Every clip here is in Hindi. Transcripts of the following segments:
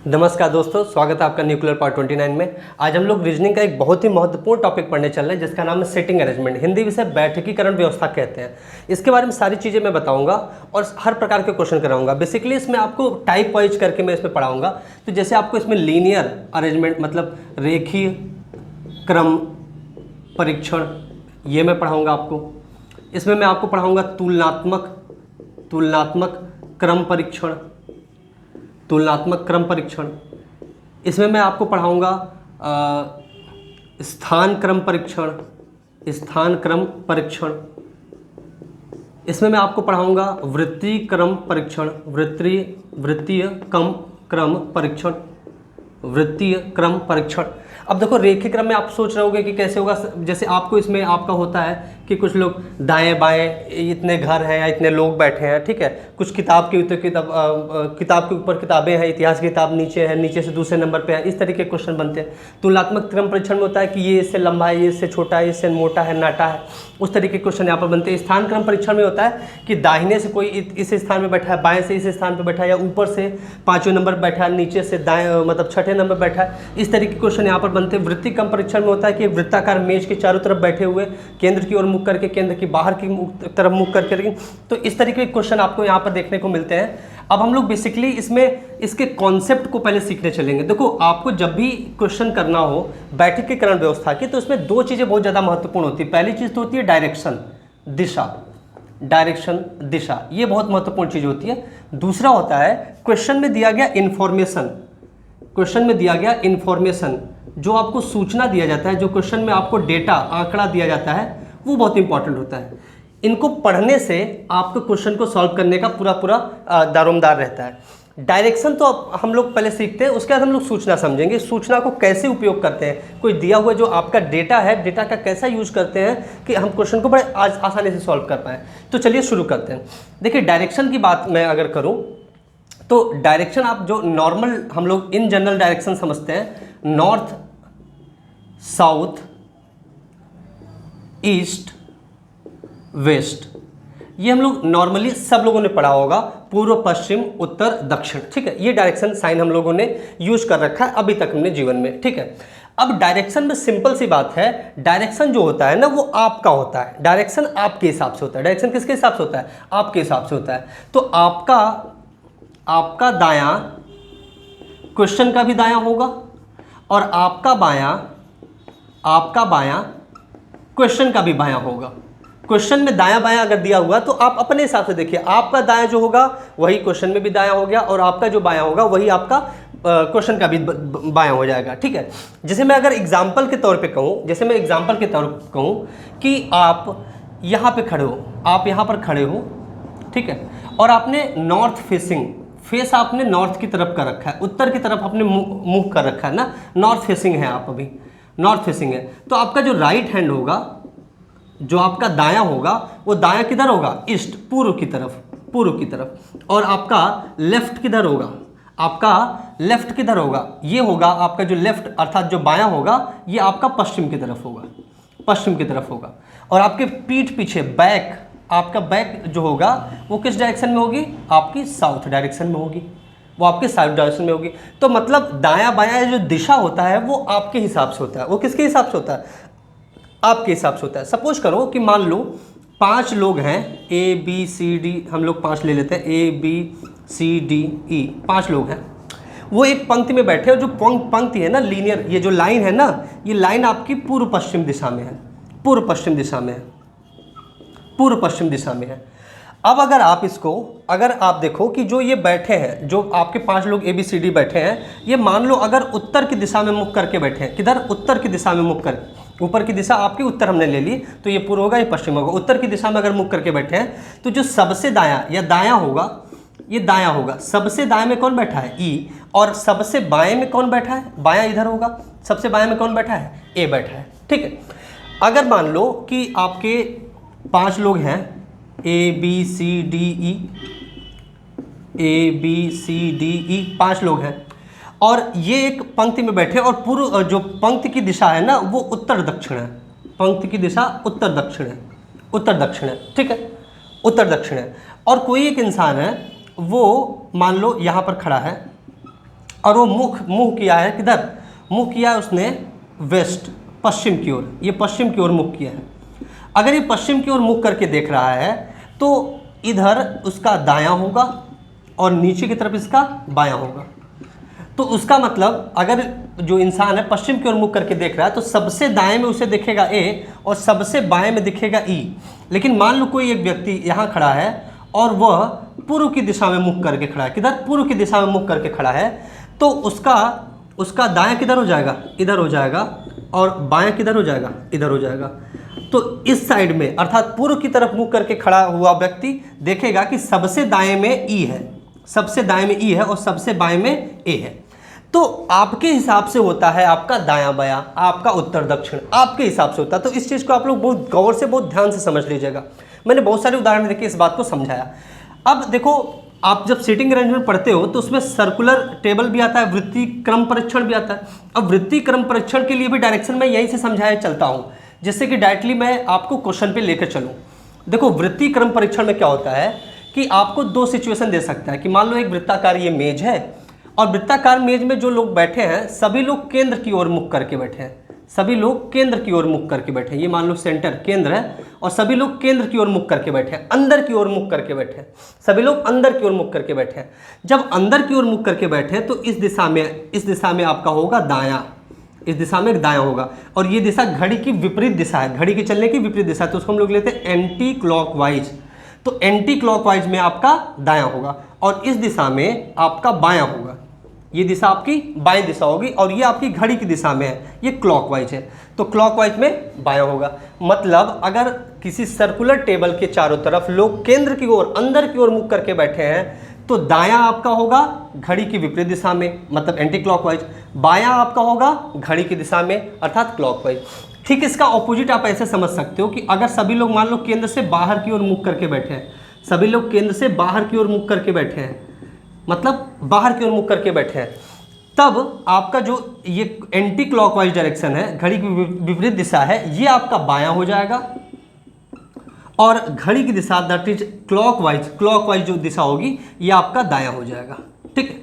नमस्कार दोस्तों, स्वागत है आपका न्यूक्लियर पार्ट 29 में। आज हम लोग रीजनिंग का एक बहुत ही महत्वपूर्ण टॉपिक पढ़ने चल रहे हैं जिसका नाम है सिटिंग अरेंजमेंट। हिंदी विषय बैठकीकरण व्यवस्था कहते हैं। इसके बारे में सारी चीज़ें मैं बताऊंगा और हर प्रकार के क्वेश्चन कराऊंगा। बेसिकली इसमें आपको टाइप वाइज करके मैं इसमें पढ़ाऊंगा। तो जैसे आपको इसमें लीनियर अरेंजमेंट मतलब रेखीय क्रम परीक्षण, ये मैं पढ़ाऊँगा आपको। इसमें मैं आपको पढ़ाऊँगा तुलनात्मक क्रम परीक्षण, तुलनात्मक क्रम परीक्षण। इसमें मैं आपको पढ़ाऊंगा स्थान क्रम परीक्षण, स्थान क्रम परीक्षण। इसमें मैं आपको पढ़ाऊंगा वृत्तीय क्रम परीक्षण, वृत्तीय क्रम परीक्षण, वृत्तीय क्रम परीक्षण। अब देखो रेखीय क्रम में आप सोच रहे होगे कि कैसे होगा। जैसे आपको इसमें आपका होता है कि कुछ लोग दाएं बाएं इतने घर हैं या इतने लोग बैठे हैं, ठीक है। कुछ किताब के ऊपर किताब के ऊपर किताबें हैं, इतिहास की किताब नीचे है, नीचे से दूसरे नंबर पे है, इस तरीके के क्वेश्चन बनते हैं। तुलनात्मक क्रम परीक्षण में होता है कि ये इससे लंबा है, ये इससे छोटा है, इससे मोटा है, नाटा है, उस तरीके के क्वेश्चन यहाँ पर बनते हैं। स्थान क्रम परीक्षण में होता है कि दाहिने से कोई इस स्थान में बैठा है, बाएं से इस स्थान पर बैठा है, या ऊपर से 5वें नंबर बैठा है, नीचे से दाएं मतलब 6ठे नंबर बैठा है, इस तरीके के क्वेश्चन यहाँ पर बनते हैं। वृत्तीय क्रम परीक्षण में होता है कि वृत्ताकार मेज के चारों तरफ बैठे हुए, केंद्र की ओर मुख करके, केंद्र की बाहर की तरफ मुख करके, तो इस तरीके के क्वेश्चन आपको यहाँ पर देखने को मिलते हैं। अब हम लोग बेसिकली इसमें इसके कॉन्सेप्ट को पहले सीखने चलेंगे। देखो आपको जब भी क्वेश्चन करना हो बैठकीकरण व्यवस्था की, तो इसमें दो चीज़ें बहुत ज़्यादा महत्वपूर्ण होती है। पहली चीज़ तो होती है डायरेक्शन, दिशा, डायरेक्शन दिशा, ये बहुत महत्वपूर्ण चीज़ होती है। दूसरा होता है क्वेश्चन में दिया गया इन्फॉर्मेशन, क्वेश्चन में दिया गया इन्फॉर्मेशन, जो आपको सूचना दिया जाता है, जो क्वेश्चन में आपको डेटा आंकड़ा दिया जाता है, वो बहुत इंपॉर्टेंट होता है। इनको पढ़ने से आपको क्वेश्चन को सॉल्व करने का पूरा दारोमदार रहता है। डायरेक्शन तो हम लोग पहले सीखते हैं, उसके बाद हम लोग सूचना समझेंगे। सूचना को कैसे उपयोग करते हैं, कोई दिया हुआ जो आपका डेटा है, डेटा का कैसा यूज करते हैं कि हम क्वेश्चन को बड़े आसानी से सॉल्व कर पाएँ। तो चलिए शुरू करते हैं। देखिए डायरेक्शन की बात मैं अगर करूँ तो डायरेक्शन आप जो नॉर्मल हम लोग इन जनरल डायरेक्शन समझते हैं, नॉर्थ साउथ ईस्ट वेस्ट, ये हम लोग नॉर्मली सब लोगों ने पढ़ा होगा, पूर्व पश्चिम उत्तर दक्षिण, ठीक है। ये डायरेक्शन साइन हम लोगों ने यूज कर रखा है अभी तक हमने जीवन में, ठीक है। अब डायरेक्शन में सिंपल सी बात है, डायरेक्शन जो होता है ना वो आपका होता है। डायरेक्शन आपके हिसाब से होता है। डायरेक्शन किसके हिसाब से होता है? आपके हिसाब से होता है। तो आपका दायां क्वेश्चन का भी दायां होगा और आपका बायां क्वेश्चन का भी बायां होगा। क्वेश्चन में दायां बायां अगर दिया हुआ तो आप अपने हिसाब से देखिए, आपका दायां जो होगा वही क्वेश्चन में भी दायां हो गया और आपका जो बायां होगा वही आपका क्वेश्चन का भी बायां हो जाएगा, ठीक है। जैसे मैं अगर एग्जाम्पल के तौर पे कहूँ, कि आप यहाँ पे खड़े हो, आप यहाँ पर खड़े हो, ठीक है, और आपने नॉर्थ फेस आपने नॉर्थ की तरफ कर रखा है, उत्तर की तरफ आपने मुंह कर रखा है ना, नॉर्थ फेसिंग है, आप अभी नॉर्थ फेसिंग है। तो आपका जो राइट हैंड होगा, जो आपका दायां होगा, वो दायां किधर होगा? ईस्ट, पूर्व की तरफ। और आपका लेफ्ट किधर होगा? आपका लेफ्ट किधर होगा? ये होगा आपका जो लेफ्ट अर्थात जो बायां होगा, ये आपका पश्चिम की तरफ होगा। और आपके पीठ पीछे बैक, आपका बैक जो होगा वो किस डायरेक्शन में होगी? आपकी साउथ डायरेक्शन में होगी, वो आपके साउथ डायरेक्शन में होगी। तो मतलब दायां बायां जो दिशा होता है वो आपके हिसाब से होता है। वो किसके हिसाब से होता है? आपके हिसाब से होता है। सपोज करो कि मान लो 5 लोग हैं, A B C D, हम लोग 5 ले लेते हैं, A B C D E, 5 लोग हैं। वो एक पंक्ति में बैठे और जो पंक्ति है ना लीनियर, ये जो लाइन है ना, ये लाइन आपकी पूर्व पश्चिम दिशा में है। अब अगर आप देखो कि जो ये बैठे हैं, जो आपके 5 लोग A B C D बैठे हैं, ये मान लो अगर उत्तर की दिशा में मुख करके बैठे हैं, किधर? उत्तर की दिशा में मुख कर, ऊपर की दिशा आपकी उत्तर हमने ले ली, तो ये पूर्व होगा, ये पश्चिम होगा। उत्तर की दिशा में अगर मुख करके बैठे हैं, तो जो सबसे दायां या दायां होगा, ये दायां होगा। सबसे दाएं में कौन बैठा है? E। और सबसे बाएं में कौन बैठा है? बायां इधर होगा। सबसे बाएं में कौन बैठा है? A बैठा है, ठीक है। अगर मान लो कि आपके 5 लोग हैं, A B C D E, 5 लोग हैं, और ये एक पंक्ति में बैठे और पूर्व जो पंक्ति की दिशा है ना वो उत्तर दक्षिण है। पंक्ति की दिशा उत्तर दक्षिण है, ठीक है, उत्तर दक्षिण है। और कोई एक इंसान है, वो मान लो यहाँ पर खड़ा है, और वो मुँह किया है किधर, मुँह किया है उसने वेस्ट, पश्चिम की ओर, ये पश्चिम की ओर मुख किया है। अगर ये पश्चिम की ओर मुख करके देख रहा है तो इधर उसका दायां होगा और नीचे की तरफ इसका बायां होगा। तो उसका मतलब अगर जो इंसान है पश्चिम की ओर मुख करके देख रहा है तो सबसे दाएं में उसे दिखेगा ए और सबसे बाएं में दिखेगा ई। लेकिन मान लो कोई एक व्यक्ति यहाँ खड़ा है और वह पूर्व की दिशा में मुख करके खड़ा है, किधर, पूर्व की दिशा में मुख करके खड़ा है, तो उसका दायां किधर हो जाएगा, इधर हो जाएगा, और बायां किधर हो जाएगा, इधर हो जाएगा। तो इस साइड में अर्थात पूर्व की तरफ मुख करके खड़ा हुआ व्यक्ति देखेगा कि सबसे दाएं में ई है, सबसे दाएं में ई है और सबसे बाएं में ए है। तो आपके हिसाब से होता है आपका दायां बायां, आपका उत्तर दक्षिण, आपके हिसाब से होता है। तो इस चीज़ को आप लोग बहुत गौर से, बहुत ध्यान से समझ लीजिएगा। मैंने बहुत सारे उदाहरण देके इस बात को समझाया। अब देखो, आप जब सीटिंग अरेंजमेंट पढ़ते हो तो उसमें सर्कुलर टेबल भी आता है, वृत्तीय क्रम परीक्षण भी आता है। अब वृत्तीय क्रम परीक्षण के लिए भी डायरेक्शन में यहीं से समझाया चलता हूँ, जिससे कि डायरेक्टली मैं आपको क्वेश्चन पे लेकर चलूँ। देखो, वृत्तीय क्रम परीक्षण में क्या होता है कि आपको दो सिचुएशन दे सकता है कि मान लो एक वृत्ताकार ये मेज है और वृत्ताकार मेज में जो लोग बैठे हैं सभी लोग केंद्र की ओर मुख करके बैठे हैं, सभी लोग केंद्र की ओर मुख करके बैठे हैं। ये मान लो सेंटर केंद्र है और सभी लोग केंद्र की ओर मुख करके बैठे हैं, अंदर की ओर मुख करके बैठे हैं, सभी लोग अंदर की ओर मुख करके बैठे हैं। जब अंदर की ओर मुख करके बैठे हैं तो इस दिशा में आपका होगा दायां, इस दिशा में दायां होगा, और ये दिशा घड़ी की विपरीत दिशा है, घड़ी के चलने की विपरीत दिशा है, तो उसको हम लोग लेते हैं एंटी क्लॉकवाइज। तो एंटी क्लॉकवाइज में आपका दायां होगा और इस दिशा में आपका बायां होगा। ये दिशा आपकी बाएं दिशा होगी और ये आपकी घड़ी की दिशा में है, ये क्लॉकवाइज है, तो क्लॉकवाइज में बायां होगा। मतलब अगर किसी सर्कुलर टेबल के चारों तरफ लोग केंद्र की ओर, अंदर की ओर मुख करके बैठे हैं तो दायां आपका होगा घड़ी की विपरीत दिशा में, मतलब एंटी क्लॉकवाइज, बायां आपका होगा घड़ी की दिशा में अर्थात क्लॉकवाइज। ठीक इसका ऑपोजिट आप ऐसे समझ सकते हो कि अगर सभी लोग मान लो केंद्र से बाहर की ओर मुख करके बैठे हैं, सभी लोग केंद्र से बाहर की ओर मुख करके बैठे हैं, मतलब बाहर की ओर मुख करके बैठे हैं, तब आपका जो ये एंटी क्लॉकवाइज डायरेक्शन है, घड़ी की विपरीत दिशा है, ये आपका बायां हो जाएगा और घड़ी की दिशा दैट इज क्लॉकवाइज जो दिशा होगी ये आपका दायां हो जाएगा। ठीक है,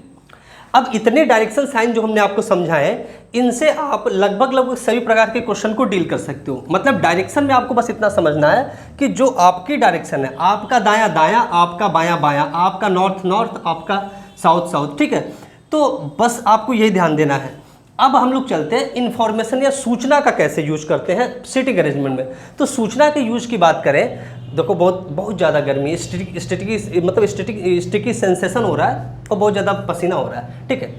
अब इतने डायरेक्शन साइन जो हमने आपको समझाए, इनसे आप लगभग सभी प्रकार के क्वेश्चन को डील कर सकते हो। मतलब डायरेक्शन में आपको बस इतना समझना है कि जो आपकी डायरेक्शन है, आपका दायां दायां, आपका बायां बायां, आपका नॉर्थ नॉर्थ, आपका साउथ साउथ। ठीक है, तो बस आपको यही ध्यान देना है। अब हम लोग चलते हैं इन्फॉर्मेशन या सूचना का कैसे यूज करते हैं सीटिंग अरेंजमेंट में। तो सूचना के यूज की बात करें, देखो बहुत ज़्यादा गर्मी, स्टिकी सेंसेशन हो रहा है और बहुत ज़्यादा पसीना हो रहा है। ठीक है,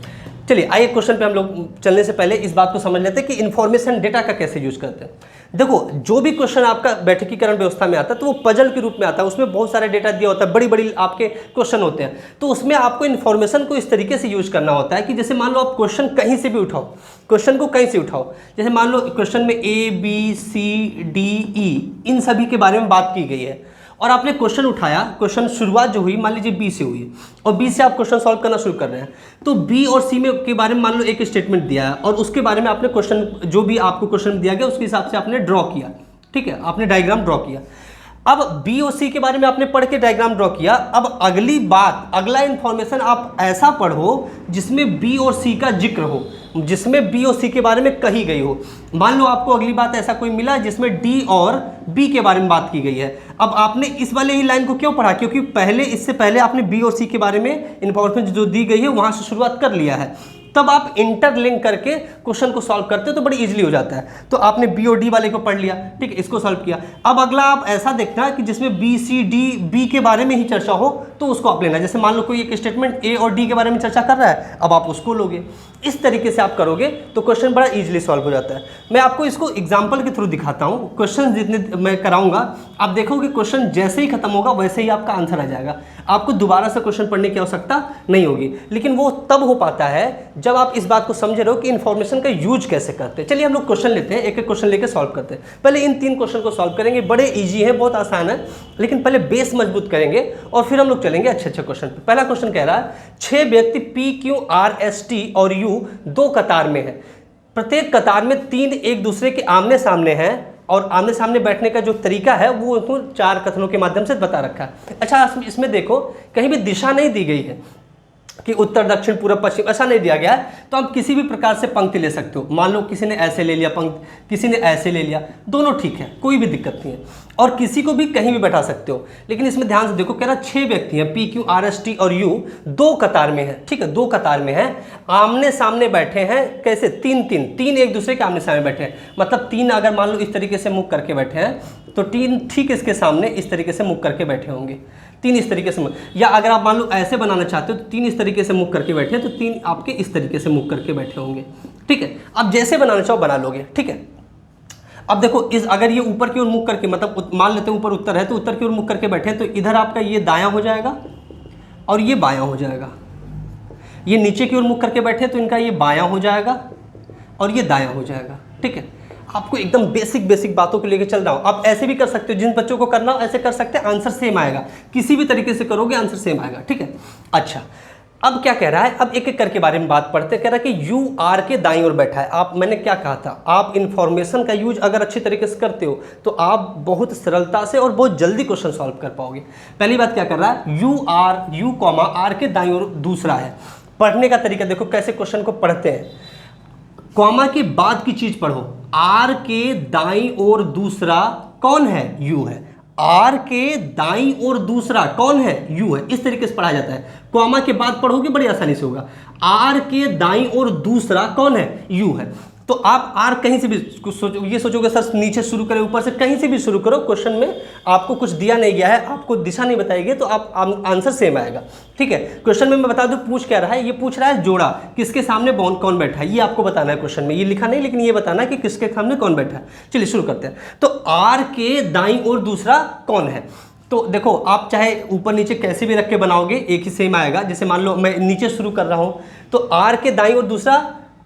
चलिए आइए क्वेश्चन पे हम लोग चलने से पहले इस बात को समझ लेते हैं कि इन्फॉर्मेशन डेटा का कैसे यूज करते हैं। देखो, जो भी क्वेश्चन आपका बैठकीकरण व्यवस्था में आता है तो वो पजल के रूप में आता है, उसमें बहुत सारा डेटा दिया होता है, बड़ी बड़ी आपके क्वेश्चन होते हैं, तो उसमें आपको इन्फॉर्मेशन को इस तरीके से यूज करना होता है कि जैसे मान लो आप क्वेश्चन कहीं से भी उठाओ, क्वेश्चन को कहीं से उठाओ, जैसे मान लो क्वेश्चन में A B C D E इन सभी के बारे में बात की गई है और आपने क्वेश्चन उठाया, क्वेश्चन शुरुआत जो हुई मान लीजिए बी से हुई और बी से आप क्वेश्चन सॉल्व करना शुरू कर रहे हैं, तो बी और सी में के बारे में मान लो एक स्टेटमेंट दिया है और उसके बारे में आपने क्वेश्चन, जो भी आपको क्वेश्चन दिया गया उसके हिसाब से आपने ड्रॉ किया। ठीक है, आपने डायग्राम ड्रॉ किया। अब बी और सी के बारे में आपने पढ़ के डायग्राम ड्रॉ किया। अब अगली बात, अगला इंफॉर्मेशन आप ऐसा पढ़ो जिसमें बी और सी का जिक्र हो, जिसमें बी और सी के बारे में कही गई हो। मान लो आपको अगली बात ऐसा कोई मिला जिसमें डी और बी के बारे में बात की गई है। अब आपने इस वाले ही लाइन को क्यों पढ़ा, क्योंकि इससे पहले आपने बी और सी के बारे में इंफॉर्मेशन जो दी गई है वहां से शुरुआत कर लिया है, तब आप इंटरलिंक करके क्वेश्चन को सॉल्व करते हो तो बड़ी इजीली हो जाता है। तो आपने बी और डी वाले को पढ़ लिया, ठीक है, इसको सॉल्व किया। अब अगला आप ऐसा देखना कि जिसमें बी सी डी बी के बारे में ही चर्चा हो तो उसको आप लेना। जैसे मान लो कोई एक स्टेटमेंट ए और डी के बारे में चर्चा कर रहा है, अब आप उसको लोगे। इस तरीके से आप करोगे तो क्वेश्चन बड़ा इजीली सॉल्व हो जाता है। मैं आपको इसको एग्जाम्पल के थ्रू दिखाता हूँ। क्वेश्चन जितने मैं कराऊंगा आप देखोगे क्वेश्चन जैसे ही खत्म होगा वैसे ही आपका आंसर आ जाएगा, आपको दोबारा से क्वेश्चन पढ़ने की आवश्यकता नहीं होगी। लेकिन वो तब हो पाता है जब आप इस बात को समझ रहे हो कि इन्फॉर्मेशन का यूज कैसे करते हैं। चलिए हम लोग क्वेश्चन लेते हैं, एक एक क्वेश्चन लेकर सॉल्व करते हैं। पहले इन 3 क्वेश्चन को सॉल्व करेंगे, बड़े इजी है, बहुत आसान है, लेकिन पहले बेस मजबूत करेंगे और फिर हम लोग चलेंगे अच्छे अच्छे क्वेश्चन पे। पहला क्वेश्चन कह रहा है 6 व्यक्ति P Q R S T और यू 2 कतार में है। प्रत्येक कतार में 3 एक दूसरे के आमने सामने हैं और आमने सामने बैठने का जो तरीका है वो उसको 4 कथनों के माध्यम से बता रखा है। अच्छा, इसमें देखो कहीं भी दिशा नहीं दी गई है, कि उत्तर दक्षिण पूर्व पश्चिम, ऐसा नहीं दिया गया है। तो आप किसी भी प्रकार से पंक्ति ले सकते हो। मान लो किसी ने ऐसे ले लिया पंक्ति, किसी ने ऐसे ले लिया, दोनों ठीक है, कोई भी दिक्कत नहीं है। और किसी को भी कहीं भी बैठा सकते हो। लेकिन इसमें ध्यान से देखो, कह रहा 6 व्यक्ति हैं, P Q R S T और यू 2 कतार में है, ठीक है, 2 कतार में है, आमने सामने बैठे हैं। कैसे? 3 एक दूसरे के आमने सामने बैठे हैं। मतलब 3 अगर मान लो इस तरीके से मुख करके बैठे हैं तो 3 ठीक इसके सामने इस तरीके से मुख करके बैठे होंगे। 3 इस तरीके से, या अगर आप मान लो ऐसे बनाना चाहते हो तो 3 इस तरीके से मुख करके बैठे हैं, तो 3 आपके इस तरीके से मुख करके बैठे होंगे, ठीक है। अब जैसे बनाना चाहो बना लोगे, ठीक है। अब देखो, इस अगर ये ऊपर की ओर मुख करके, मतलब मान लेते हैं ऊपर उत्तर है तो उत्तर की ओर मुख करके बैठे हैं, तो इधर आपका ये दायां हो जाएगा और ये बायां हो जाएगा। ये नीचे की ओर मुख करके बैठे हैं तो इनका ये बायां हो जाएगा और ये दायां हो जाएगा, ठीक है। आपको एकदम बेसिक बातों को लेकर चल रहा हूँ। आप ऐसे भी कर सकते हो, जिन बच्चों को करना हो ऐसे कर सकते हैं, आंसर सेम आएगा। किसी भी तरीके से करोगे आंसर सेम आएगा, ठीक है। अच्छा, अब क्या कह रहा है, अब एक एक करके बारे में बात पढ़ते। कह रहा है कि यू आर के दाईं ओर बैठा है। आप, मैंने क्या कहा था, आप इन्फॉर्मेशन का यूज अगर अच्छी तरीके से करते हो तो आप बहुत सरलता से और बहुत जल्दी क्वेश्चन सॉल्व कर पाओगे। पहली बात क्या कर रहा है, यू कॉमा आर के दाईं ओर दूसरा है। पढ़ने का तरीका देखो कैसे क्वेश्चन को पढ़ते हैं। कॉमा के बाद की चीज पढ़ो। आर के दाईं ओर दूसरा कौन है? यू है। आर के दाईं ओर दूसरा कौन है? यू है। इस तरीके से पढ़ा जाता है। कॉमा के बाद पढ़ोगे बड़ी आसानी से होगा। आर के दाईं ओर दूसरा कौन है? यू है। तो आप आर कहीं से भी ये सोचोगे सर नीचे शुरू करें ऊपर से, कहीं से भी शुरू करो। क्वेश्चन में आपको कुछ दिया नहीं गया है, आपको दिशा नहीं बताई गई, तो आप आंसर सेम आएगा, ठीक है। क्वेश्चन में मैं बता दूं पूछ क्या रहा है, ये पूछ रहा है जोड़ा, किसके सामने कौन बैठा है, ये आपको बताना है। क्वेश्चन में ये लिखा नहीं, लेकिन ये बताना है कि किसके सामने कौन बैठा है। चलिए शुरू करते हैं। तो आर के दाईं ओर दूसरा कौन है? तो देखो, आप चाहे ऊपर नीचे कैसे भी रख के बनाओगे एक ही सेम आएगा। जैसे मान लो मैं नीचे शुरू कर रहा हूं, तो आर के दाईं ओर दूसरा,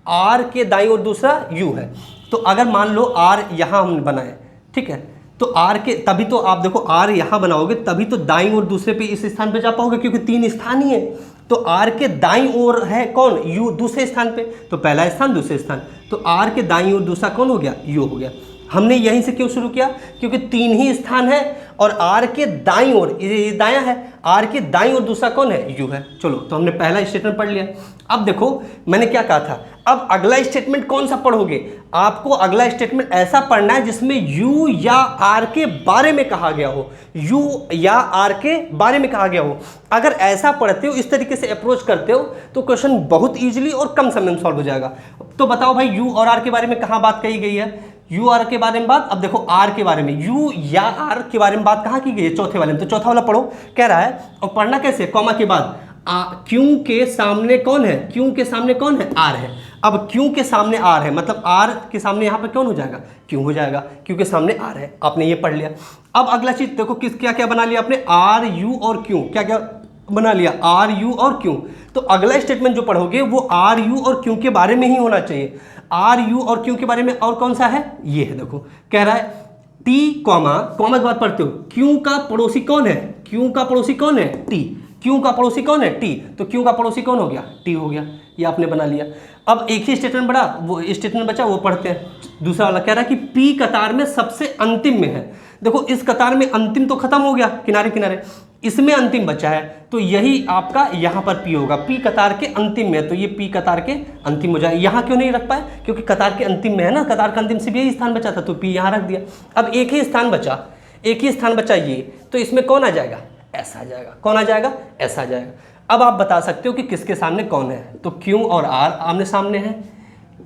आर के दाईं ओर दूसरा यू है। तो अगर मान लो आर यहां हमने बनाए, ठीक है, तो आर के, तभी तो आप देखो आर यहां बनाओगे तभी तो दाईं ओर दूसरे पे इस स्थान पे जा पाओगे, क्योंकि 3 स्थान ही है। तो आर के दाईं ओर है कौन? यू, दूसरे स्थान पे। तो पहला स्थान, दूसरे स्थान, तो आर के दाईं ओर दूसरा कौन हो गया? यू हो गया। हमने यहीं से क्यों शुरू किया? क्योंकि 3 ही स्थान है और आर के दाईं ओर, ये दायां है, आर के दाईं ओर दूसरा कौन है? यू है। चलो, तो हमने पहला स्टेटमेंट पढ़ लिया। अब देखो मैंने क्या कहा था, अब अगला स्टेटमेंट कौन सा पढ़ोगे? आपको अगला स्टेटमेंट ऐसा पढ़ना है जिसमें यू या आर के बारे में कहा गया हो, यू या आर के बारे में कहा गया हो। अगर ऐसा पढ़ते हो, इस तरीके से अप्रोच करते हो, तो क्वेश्चन बहुत इजीली और कम समय में सॉल्व हो जाएगा। तो बताओ भाई, यू और आर के बारे में कहाँ बात कही गई है? यू आर के बारे में बात। अब देखो आर के बारे में, यू या आर के बारे में बात कहाँ की गई है? चौथे वाले में। तो चौथा वाला पढ़ो। कह रहा है, और पढ़ना कैसे? कॉमा के बाद क्यों के सामने कौन है? क्यों के सामने कौन है? आर है। अब क्यों के सामने आर है, मतलब आर के सामने यहाँ पे कौन हो जाएगा? क्यों हो जाएगा, क्योंकि सामने आर है। आपने ये पढ़ लिया। अब अगला चीज देखो, किस क्या क्या बना लिया आपने? आर यू और क्यों, क्या क्या बना लिया? आर यू और क्यों। तो अगला स्टेटमेंट जो पढ़ोगे वो आर यू और क्यों के बारे में ही होना चाहिए। आर यू और क्यों के बारे में, और कौन सा है? ये है। देखो कह रहा है टी कॉमा के बाद पढ़ते हो, क्यों का पड़ोसी कौन है? क्यों का पड़ोसी कौन है? टी। क्यों का पड़ोसी कौन है? टी। तो क्यों का पड़ोसी कौन हो गया? टी हो गया। ये आपने बना लिया। अब एक ही स्टेटमेंट बड़ा, वो स्टेटमेंट बचा, वो पढ़ते हैं। दूसरा वाला कह रहा है कि पी कतार में सबसे अंतिम में है। देखो इस कतार में अंतिम तो खत्म हो गया, किनारे किनारे, इसमें अंतिम बचा है, तो यही आपका यहाँ पर पी होगा। पी कतार के अंतिम में है, तो ये पी कतार के अंतिम हो जाए। यहाँ क्यों नहीं रख पाए? क्योंकि कतार के अंतिम में है ना, कतार का अंतिम से भी यही स्थान बचा था, तो पी यहाँ रख दिया। अब एक ही स्थान बचा, एक ही स्थान बचा ये, तो इसमें कौन आ जाएगा? ऐसा आ जाएगा। कौन आ जाएगा? ऐसा आ जाएगा। अब आप बता सकते हो कि किसके सामने कौन है। तो क्यों और आर आमने सामने है,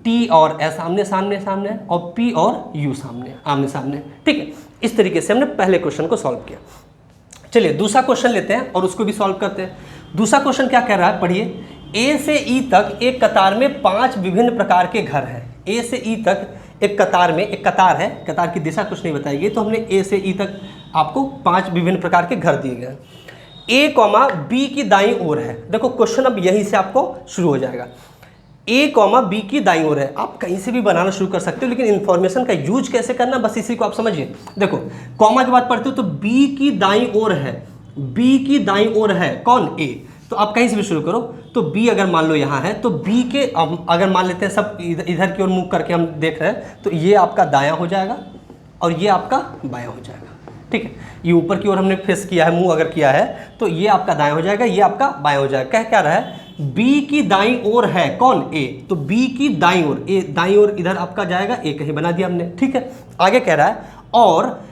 टी और एस आमने सामने सामने है, और पी और यू सामने आमने सामने। ठीक है, इस तरीके से हमने पहले क्वेश्चन को सॉल्व किया। चलिए दूसरा क्वेश्चन लेते हैं और उसको भी सॉल्व करते हैं। दूसरा क्वेश्चन क्या कह रहा है, पढ़िए। ए से ई तक एक कतार में 5 विभिन्न प्रकार के घर हैं। ए से ई तक एक कतार में, एक कतार है, कतार की दिशा कुछ नहीं बताई गई, तो हमने ए से ई तक आपको 5 विभिन्न प्रकार के घर दिए गए। ए कॉमा बी की दाईं ओर है। देखो क्वेश्चन अब यहीं से आपको शुरू हो जाएगा। ए कॉमा बी की दाईं ओर है। आप कहीं से भी बनाना शुरू कर सकते हो, लेकिन इन्फॉर्मेशन का यूज कैसे करना, बस इसी को आप समझिए। देखो कॉमा के बाद पढ़ते हो तो बी की दाईं ओर है, बी की दाईं ओर है कौन? ए। तो आप कहीं से भी शुरू करो। तो बी अगर मान लो यहाँ है, तो बी के अगर मान लेते हैं सब इधर की ओर मुंह करके हम देख रहे हैं, तो ये आपका दायां हो जाएगा और ये आपका बायां हो जाएगा। ठीक है, ये ऊपर की ओर हमने फेस किया है, मुंह अगर किया है, तो ये आपका दायां हो जाएगा, ये आपका बायां हो जाएगा। कह क्या रहा है बी की दाईं ओर है कौन, ए, तो बी की दाईं ओर, ए दाईं ओर इधर आपका जाएगा, ए कहीं बना दिया हमने, ठीक है। आगे कह रहा है और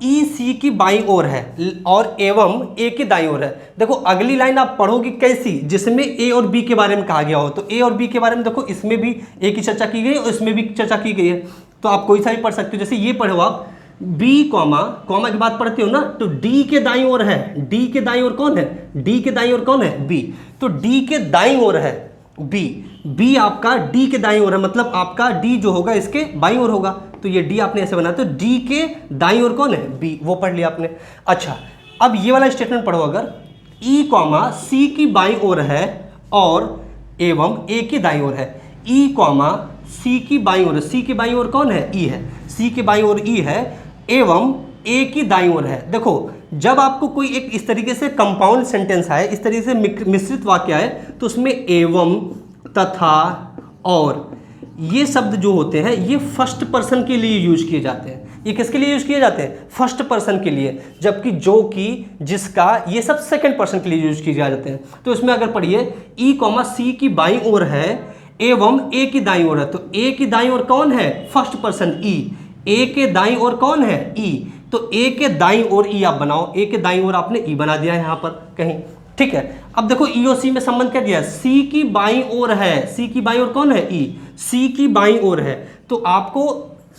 ई सी की बाईं ओर है और एवं ए की दाईं ओर है। देखो अगली लाइन आप पढ़ोगी कैसी, जिसमें ए और बी के बारे में कहा गया हो, तो ए और बी के बारे में देखो इसमें भी ए की चर्चा की गई और इसमें भी चर्चा की गई है, तो आप कोई सा भी पढ़ सकते हो। जैसे ये पढ़ो आप बी कॉमा कॉमा की बात पढ़ते हो ना, तो डी के दाईं ओर है, डी के दाईं ओर कौन है, डी के दाईं ओर कौन है, बी, तो डी के दाईं ओर है बी, बी आपका डी के दाईं ओर है, मतलब आपका डी जो होगा इसके बाईं ओर होगा, तो ये डी आपने ऐसे बनाया, तो डी के दाईं ओर कौन है, बी, वो पढ़ लिया आपने। अच्छा अब ये वाला स्टेटमेंट पढ़ो, अगर ई कॉमा सी की बाईं ओर है और एवं ए की दाईं ओर है, ई कॉमा सी की बाईं ओर, सी की बाईं ओर कौन है, ई है, सी की बाईं ओर ई है, एवं ए की दाईं ओर है। देखो जब आपको कोई एक इस तरीके से कंपाउंड सेंटेंस आए, इस तरीके से मिश्रित वाक्य आए, तो उसमें एवं, तथा, और ये शब्द जो होते हैं ये फर्स्ट पर्सन के लिए यूज किए जाते हैं। ये किसके लिए यूज किए जाते हैं, फर्स्ट पर्सन के लिए, जबकि जो कि, जिसका, ये सब सेकंड पर्सन के लिए यूज किए जाते हैं। तो इसमें अगर पढ़िए ई कॉमा सी की बाईं ओर है एवं ए की दाईं ओर है, तो ए की दाईं ओर कौन है, फर्स्ट पर्सन ई, ए के दाईं ओर कौन है, ई, तो ए के दाईं ओर ई आप बनाओ, ए के दाईं ओर आपने ई बना दिया है यहाँ पर कहीं, ठीक है। अब देखो ई और सी में संबंध क्या दिया है, सी की बाईं ओर है, सी की बाईं ओर कौन है, ई, सी की बाईं ओर है, तो आपको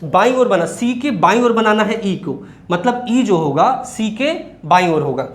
बाईं ओर बना, सी के बाईं ओर बनाना है ई को, मतलब ई जो होगा सी के बाईं ओर होगा।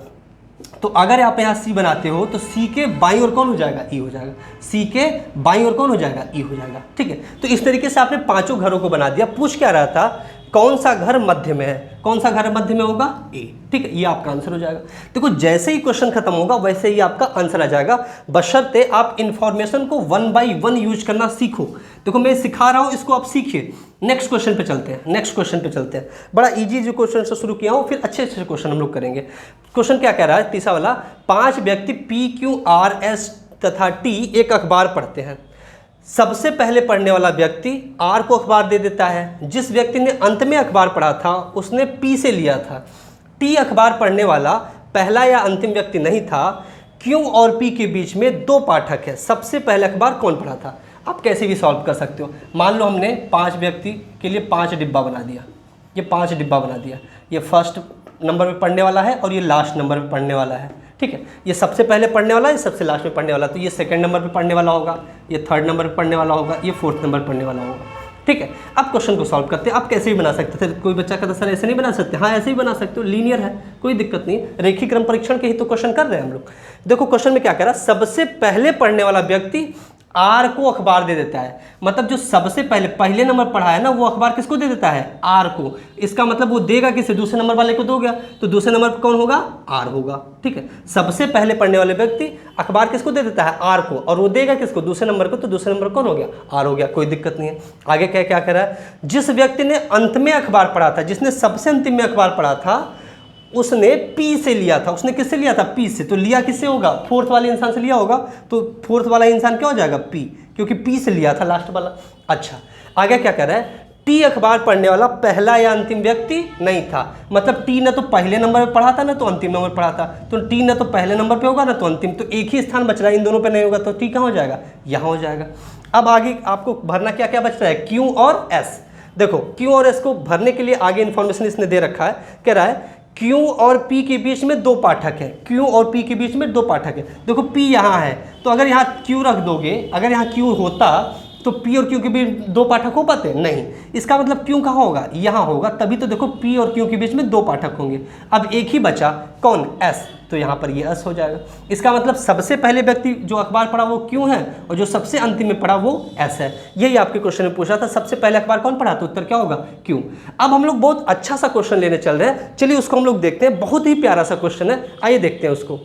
तो अगर आप यहाँ सी बनाते हो तो सी के बाईं ओर कौन हो जाएगा, ई हो जाएगा, सी के बाईं ओर कौन हो जाएगा, ई हो जाएगा, ठीक है। तो इस तरीके से आपने पांचों घरों को बना दिया। पूछ क्या रहा था, कौन सा घर मध्य में है, कौन सा घर मध्य में होगा, ए, ठीक है, ये आपका आंसर हो जाएगा। देखो जैसे ही क्वेश्चन खत्म होगा वैसे ही आपका आंसर आ जाएगा, बशर्ते आप इंफॉर्मेशन को 1 by 1 यूज करना सीखो। देखो मैं सिखा रहा हूं, इसको आप सीखिए। नेक्स्ट क्वेश्चन पे चलते हैं, नेक्स्ट क्वेश्चन पे चलते हैं। बड़ा इजी जो क्वेश्चन से शुरू किया हूं, फिर अच्छे अच्छे क्वेश्चन हम लोग करेंगे। क्वेश्चन क्या कह रहा है, तीसरा वाला, 5 व्यक्ति पी क्यू आर एस तथा टी एक अखबार पढ़ते हैं। सबसे पहले पढ़ने वाला व्यक्ति आर को अखबार दे देता है। जिस व्यक्ति ने अंत में अखबार पढ़ा था उसने पी से लिया था। टी अखबार पढ़ने वाला पहला या अंतिम व्यक्ति नहीं था। क्यू और पी के बीच में 2 पाठक है। सबसे पहले अखबार कौन पढ़ा था? आप कैसे भी सॉल्व कर सकते हो। मान लो हमने 5 व्यक्ति के लिए 5 डिब्बा बना दिया। ये 5 डिब्बा बना दिया। ये फर्स्ट नंबर पे पढ़ने वाला है और ये लास्ट नंबर पे पढ़ने वाला है। ठीक है, ये सबसे पहले पढ़ने वाला है, सबसे लास्ट में पढ़ने वाला, तो ये सेकंड नंबर पे पढ़ने वाला होगा, ये थर्ड नंबर पे पढ़ने वाला होगा, ये फोर्थ नंबर पढ़ने वाला होगा। ठीक है, अब क्वेश्चन को सॉल्व करते हैं। आप कैसे भी बना सकते थे। कोई बच्चा कहता सर ऐसे नहीं बना सकते। हाँ ऐसे ही बना सकते हो, लीनियर है, कोई दिक्कत नहीं। रेखीय क्रम परीक्षण के ही तो क्वेश्चन कर रहे हैं हम लोग। देखो क्वेश्चन में क्या कह रहा है, सबसे पहले पढ़ने वाला व्यक्ति आर को अखबार दे देता है। मतलब जो सबसे पहले नंबर पढ़ा है ना, वो अखबार किसको दे देता है? आर को। इसका मतलब वो देगा किसे? दूसरे नंबर वाले को दो गया, तो दूसरे नंबर पर कौन होगा? आर होगा। ठीक है, सबसे पहले पढ़ने वाले व्यक्ति अखबार किसको दे देता है? आर को, और वो देगा किसको? दूसरे नंबर को, तो दूसरे नंबर कौन हो गया? आर हो गया, कोई दिक्कत नहीं है। आगे क्या क्या कह रहा है, जिस व्यक्ति ने अंत में अखबार पढ़ा था, जिसने सबसे अंतिम में अखबार पढ़ा था, उसने पी से लिया था। उसने किससे लिया था? पी से। तो लिया किससे होगा? फोर्थ वाले इंसान से लिया होगा, तो फोर्थ वाला इंसान क्या हो जाएगा? पी, क्योंकि पी से लिया था लास्ट वाला। अच्छा, आगे क्या कह रहा है, टी अखबार पढ़ने वाला पहला या अंतिम व्यक्ति नहीं था। मतलब टी न तो पहले नंबर पे पढ़ा था, ना तो अंतिम नंबर पढ़ा था। तो टी न तो पहले नंबर पे होगा, ना तो अंतिम, तो एक ही स्थान बच रहा है, इन दोनों पे नहीं होगा, तो टी कहाँ हो जाएगा? यहाँ हो जाएगा। अब आगे आपको भरना क्या क्या बच रहा है? क्यू और एस। देखो क्यू और एस को भरने के लिए आगे इन्फॉर्मेशन इसने दे रखा है। कह रहा है Q और P के बीच में 2 पाठक है। Q और P के बीच में 2 पाठक है। देखो P यहाँ है, तो अगर यहाँ Q रख दोगे, अगर यहाँ Q होता तो P और Q के बीच 2 पाठक हो पाते? नहीं। इसका मतलब Q कहाँ होगा? यहाँ होगा, तभी तो देखो P और Q के बीच में 2 पाठक होंगे। अब एक ही बचा, कौन? S, तो यहाँ पर ये S हो जाएगा। इसका मतलब सबसे पहले व्यक्ति जो अखबार पढ़ा वो Q है, और जो सबसे अंतिम में पढ़ा वो S है। यही आपके क्वेश्चन में पूछा था, सबसे पहले अखबार कौन पढ़ा? तो उत्तर क्या होगा? Q। अब हम लोग बहुत अच्छा सा क्वेश्चन लेने चल रहे हैं, चलिए उसको हम लोग देखते हैं। बहुत ही प्यारा सा क्वेश्चन है, आइए देखते हैं उसको।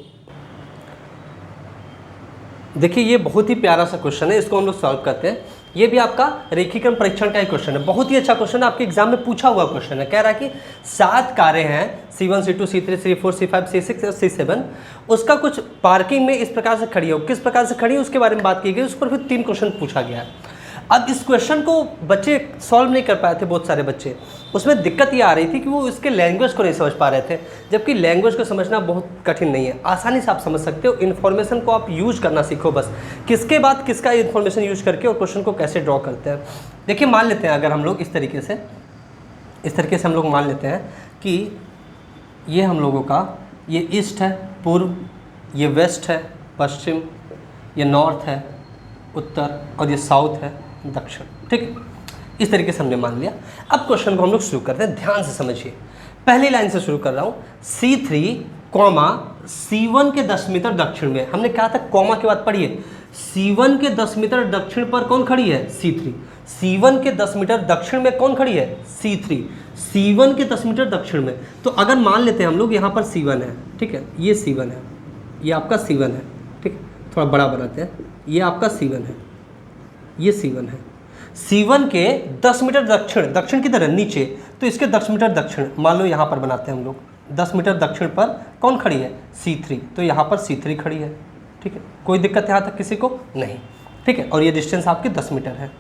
देखिए ये बहुत ही प्यारा सा क्वेश्चन है, इसको हम लोग सॉल्व करते हैं। ये भी आपका रेखीय क्रम परीक्षण का ही क्वेश्चन है, बहुत ही अच्छा क्वेश्चन है, आपके एग्जाम में पूछा हुआ क्वेश्चन है। कह रहा है कि 7 कारें हैं, C1 C2 C3 C4 C5 C6 और C7, उसका कुछ पार्किंग में इस प्रकार से खड़ी हो। किस प्रकार से खड़ी है उसके बारे में बात की गई, उस पर फिर 3 क्वेश्चन पूछा गया है। अब इस क्वेश्चन को बच्चे सॉल्व नहीं कर पाए थे, बहुत सारे बच्चे, उसमें दिक्कत ये आ रही थी कि वो इसके लैंग्वेज को नहीं समझ पा रहे थे, जबकि लैंग्वेज को समझना बहुत कठिन नहीं है, आसानी से आप समझ सकते हो। इन्फॉर्मेशन को आप यूज करना सीखो बस, किसके बाद किसका इन्फॉर्मेशन यूज करके और क्वेश्चन को कैसे ड्रॉ करते हैं। देखिए मान लेते हैं अगर हम लोग इस तरीके से हम लोग मान लेते हैं कि ये हम लोगों का ये ईस्ट है पूर्व, ये वेस्ट है पश्चिम, ये नॉर्थ है उत्तर, और ये साउथ है दक्षिण, ठीक है। इस तरीके से हमने मान लिया। अब क्वेश्चन को हम लोग शुरू करते हैं, ध्यान से समझिए। पहली लाइन से शुरू कर रहा हूँ, C3 कॉमा C1 के 10 मीटर दक्षिण में। हमने कहा था कॉमा के बाद पढ़िए, C1 के 10 मीटर दक्षिण पर कौन खड़ी है? C3। C1 के 10 मीटर दक्षिण में कौन खड़ी है? C3। C1 के 10 मीटर दक्षिण में, तो अगर मान लेते हैं हम लोग यहाँ पर C1 है, ठीक है, ये C1 है, ये आपका C1 है, ठीक है, थोड़ा बड़ा बनाते हैं, ये आपका C1 है, ये C1 है। C1 के 10 मीटर दक्षिण, दक्षिण की तरह नीचे, तो इसके 10 मीटर दक्षिण मान लो यहाँ पर बनाते हैं हम लोग, 10 मीटर दक्षिण पर कौन खड़ी है? C3, तो यहाँ पर C3 खड़ी है, ठीक है। कोई दिक्कत यहाँ तक किसी को नहीं, ठीक है। और ये डिस्टेंस आपकी 10 मीटर है।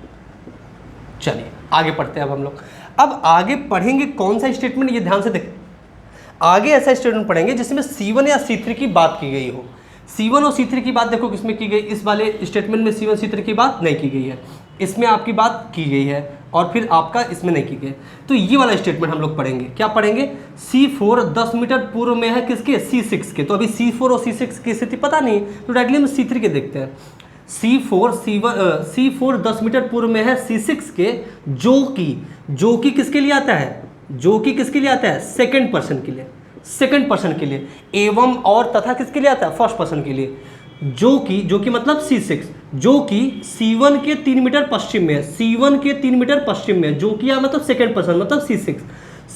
चलिए आगे पढ़ते हैं अब हम लोग। अब आगे पढ़ेंगे कौन सा स्टेटमेंट, ये ध्यान से देखें। आगे ऐसा स्टेटमेंट पढ़ेंगे जिसमें C1 या C3 की बात की गई हो। C1 और C3 की बात देखो किसमें की गई, इस वाले स्टेटमेंट में C1 C3 की बात नहीं की गई है, इसमें आपकी बात की गई है, और फिर आपका इसमें नहीं की गई। तो ये वाला स्टेटमेंट हम लोग पढ़ेंगे। क्या पढ़ेंगे? C4 10 मीटर पूर्व में है किसके? C6 के। तो अभी C4 और C6 की स्थिति पता नहीं, तो डायरेक्टली हम C3 के देखते हैं। C4 10 मीटर पूर्व में है C6 के, जो कि किसके लिए आता है? जो कि किसके लिए आता है? सेकंड पर्सन के लिए, सेकंड पर्सन के लिए, एवं और तथा किसके लिए आता है? फर्स्ट पर्सन के लिए। जो कि मतलब C6, जो कि C1 के 3 मीटर पश्चिम में है, C1 के 3 मीटर पश्चिम में, जो कि मतलब सेकंड पर्सन मतलब C6।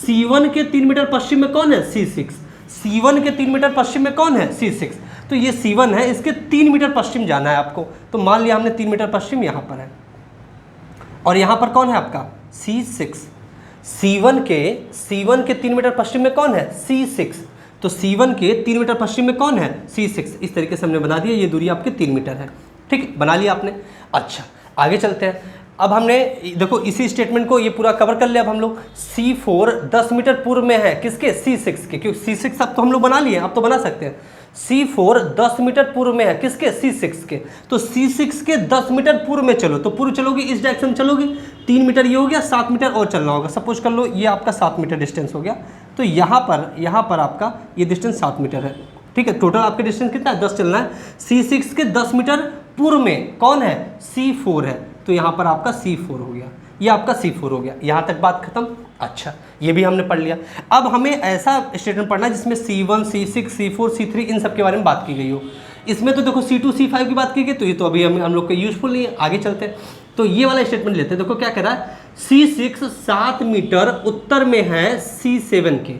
C1 के 3 मीटर पश्चिम में कौन है? C6। C1 के 3 मीटर पश्चिम में कौन है? C6। तो ये C1 है, इसके 3 मीटर पश्चिम जाना है आपको। तो मान लिया हमने 3 मीटर पश्चिम यहाँ पर है, और यहाँ पर कौन है आपका? C6। C1 के 3 मीटर पश्चिम में कौन है? C6। तो C1 के 3 मीटर पश्चिम में कौन है? C6। इस तरीके से हमने बना दिया, ये दूरी आपकी 3 मीटर है, ठीक है, बना लिया आपने। अच्छा आगे चलते हैं। अब हमने देखो इसी स्टेटमेंट को ये पूरा कवर कर लिया। अब हम लोग C4 10 मीटर पूर्व में है किसके? C6 के, क्योंकि C6 अब तो हम लोग बना लिए, अब तो बना सकते हैं। C4 10 मीटर पूर्व में है किसके? C6 के। तो C6 के 10 मीटर पूर्व में चलो, तो पूर्व चलोगे इस डायरेक्शन चलोगे, 3 मीटर ये हो गया, 7 मीटर और चलना होगा। सपोज कर लो ये आपका 7 मीटर डिस्टेंस हो गया, तो यहाँ पर आपका ये डिस्टेंस 7 मीटर है, ठीक है। टोटल आपके डिस्टेंस कितना है? 10 चलना है। C6 के 10 मीटर पूर्व में कौन है? C4 है, तो यहाँ पर आपका C4 हो गया, ये आपका C4 हो गया। यहाँ तक बात खत्म। अच्छा ये भी हमने पढ़ लिया। अब हमें ऐसा स्टेटमेंट पढ़ना है जिसमें C1 C6 C4 C3 इन सब के बारे में बात की गई हो। इसमें तो देखो C2 C5 की बात की गई, तो ये तो अभी हम लोग को यूजफुल नहीं है। आगे चलते हैं, तो ये वाला स्टेटमेंट लेते हैं। देखो क्या कह रहा है, C6 7 मीटर उत्तर में है C7 के।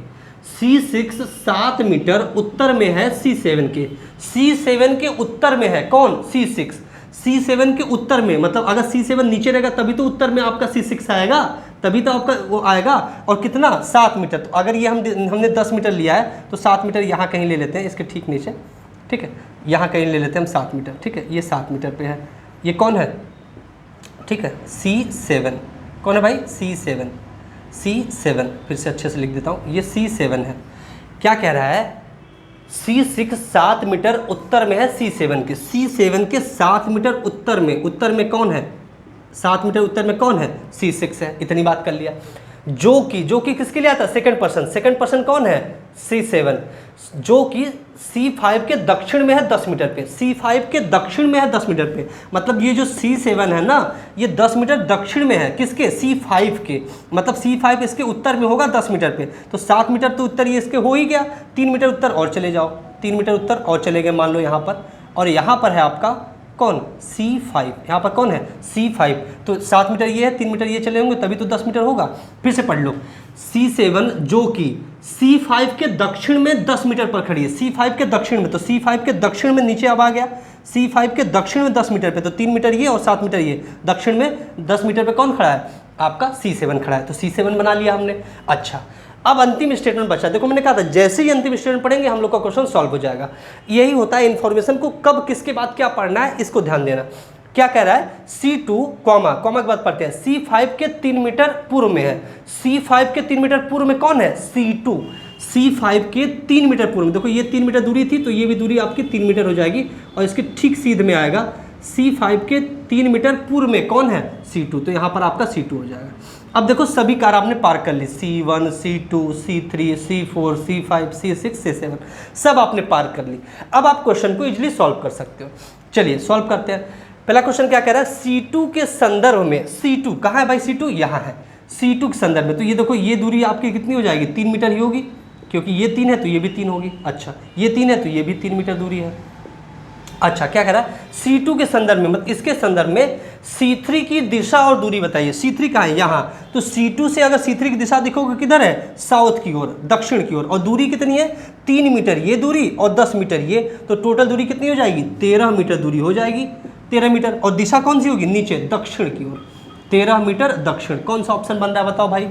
C6 7 मीटर उत्तर में है C7 के। C7 के उत्तर में है कौन? C6। C7 के उत्तर में, मतलब अगर C7 नीचे रहेगा तभी तो उत्तर में आपका C6 आएगा, तभी तो आपका वो आएगा। और कितना? 7 मीटर। तो अगर ये हमने 10 मीटर लिया है, तो 7 मीटर यहाँ कहीं ले लेते हैं, इसके ठीक नीचे, ठीक है, यहाँ कहीं ले लेते हैं हम 7 मीटर, ठीक है। ये 7 मीटर पे है, ये कौन है? ठीक है, C7 कौन है भाई? C7। फिर से अच्छे से लिख देता हूँ, ये C7 है। क्या कह रहा है? C6 7 मीटर उत्तर में है C7 के। C7 के 7 मीटर उत्तर में कौन है? 7 मीटर उत्तर में कौन है? C6 है। इतनी बात कर लिया। जो कि किसके लिए आता है? सेकंड पर्सन कौन है? C7। जो कि C5 के दक्षिण में है 10 मीटर पे। C5 के दक्षिण में है 10 मीटर पे, मतलब ये जो C7 है ना, ये 10 मीटर दक्षिण में है किसके? C5 के। मतलब C5 इसके उत्तर में होगा 10 मीटर पे, तो 7 मीटर तो उत्तर ये इसके हो ही गया। 3 मीटर उत्तर और चले जाओ, 3 मीटर उत्तर और चले गए मान लो यहाँ पर, और यहाँ पर है आपका कौन? C5। यहाँ पर कौन है? C5। तो 7 मीटर ये है, 3 मीटर ये चले होंगे, तभी तो 10 मीटर होगा। फिर से पढ़ लो, C7 जो कि C5 के दक्षिण में 10 मीटर पर खड़ी है। C5 के दक्षिण में, तो C5 के दक्षिण में नीचे अब आ गया, C5 के दक्षिण में 10 मीटर पे, तो 3 मीटर ये और 7 मीटर ये, दक्षिण में 10 मीटर पे कौन खड़ा है? आपका C7 खड़ा है। तो C7 बना लिया हमने। अच्छा अब अंतिम स्टेटमेंट बचा। देखो मैंने कहा था जैसे ही अंतिम स्टेटमेंट पढ़ेंगे हम लोग का क्वेश्चन सॉल्व हो जाएगा। यही होता है इन्फॉर्मेशन को कब किसके बाद क्या पढ़ना है, इसको ध्यान देना। क्या कह रहा है, C2 कॉमा के बाद पढ़ते हैं, C5 के 3 मीटर पूर्व में है। C5 के 3 मीटर पूर्व में कौन है, C2। C5 के 3 मीटर पूर्व में, देखो ये 3 मीटर दूरी थी तो ये भी दूरी आपकी 3 मीटर हो जाएगी और इसके ठीक सीध में आएगा C5 के 3 मीटर पूर्व में कौन है, C2, तो यहाँ पर आपका C2 हो जाएगा। अब देखो सभी कार आपने पार कर ली, C1, C2, C3, C4, C5, C6, C7 सब आपने पार कर ली। अब आप क्वेश्चन को इजीली सॉल्व कर सकते हो। चलिए सॉल्व करते हैं। पहला क्वेश्चन क्या कह रहा है, C2 के संदर्भ में, C2 कहाँ है भाई, C2 यहाँ है, C2 के संदर्भ में, तो ये देखो ये दूरी आपकी कितनी हो जाएगी, 3 मीटर ही होगी, क्योंकि ये 3 है तो ये भी 3 होगी। अच्छा ये 3 है तो ये भी 3 मीटर दूरी है। अच्छा क्या कह रहा है, C2 के संदर्भ में, मतलब इसके संदर्भ में C3 की दिशा और दूरी बताइए। C3 कहाँ है, यहाँ, तो C2 से अगर C3 की दिशा देखोगे किधर है, साउथ की ओर, दक्षिण की ओर, और दूरी कितनी है, 3 मीटर ये दूरी और 10 मीटर ये, तो टोटल दूरी कितनी हो जाएगी, 13 मीटर दूरी हो जाएगी, 13 मीटर। और दिशा कौन सी होगी, नीचे दक्षिण की ओर, 13 मीटर दक्षिण। कौन सा ऑप्शन बन रहा है बताओ भाई,